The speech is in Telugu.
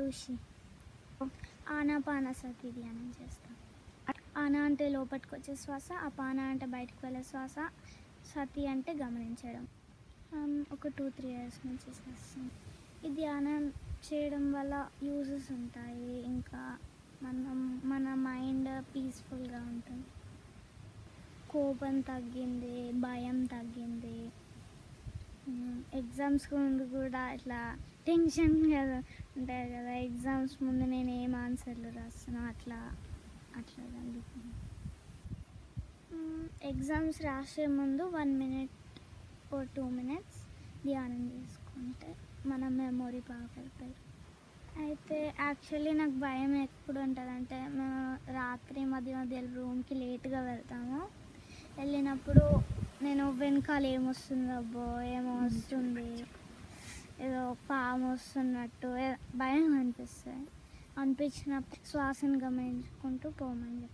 ఋషి. ఆనాపానసతి ధ్యానం చేస్తాం. ఆనా అంటే లోపలికి వచ్చే శ్వాస, అపాన అంటే బయటకు వెళ్ళే శ్వాస, సతి అంటే గమనించడం. ఒక 2-3 ఇయర్స్ నుంచి చేస్తాం. ఈ ధ్యానం చేయడం వల్ల యూజెస్ ఉంటాయి. ఇంకా మన మైండ్ పీస్ఫుల్గా ఉంటుంది. కోపం తగ్గింది, భయం తగ్గింది. ఎగ్జామ్స్ ముందు కూడా ఇట్లా టెన్షన్ కదా ఉంటాయి కదా, ఎగ్జామ్స్ ముందు నేను ఏం ఆన్సర్లు రాస్తానో అట్లా తగ్గుతుంది. ఎగ్జామ్స్ రాసే ముందు 1 minute or 2 minutes ధ్యానం చేసుకుంటే మన మెమొరీ బాగా పెరుగుతుంది. అయితే యాక్చువల్లీ నాకు భయం ఎప్పుడు ఉంటుందంటే, మేము రాత్రి మధ్య రూమ్కి లేట్గా వెళ్తాము. వెళ్ళినప్పుడు నేను వెనకాల ఏమొస్తుందో ఏమో వస్తుంది, ఏదో పాము వస్తున్నట్టు భయం అనిపిస్తుంది. అనిపించినప్పుడు శ్వాసను గమనించుకుంటూ పోమని చెప్తాను.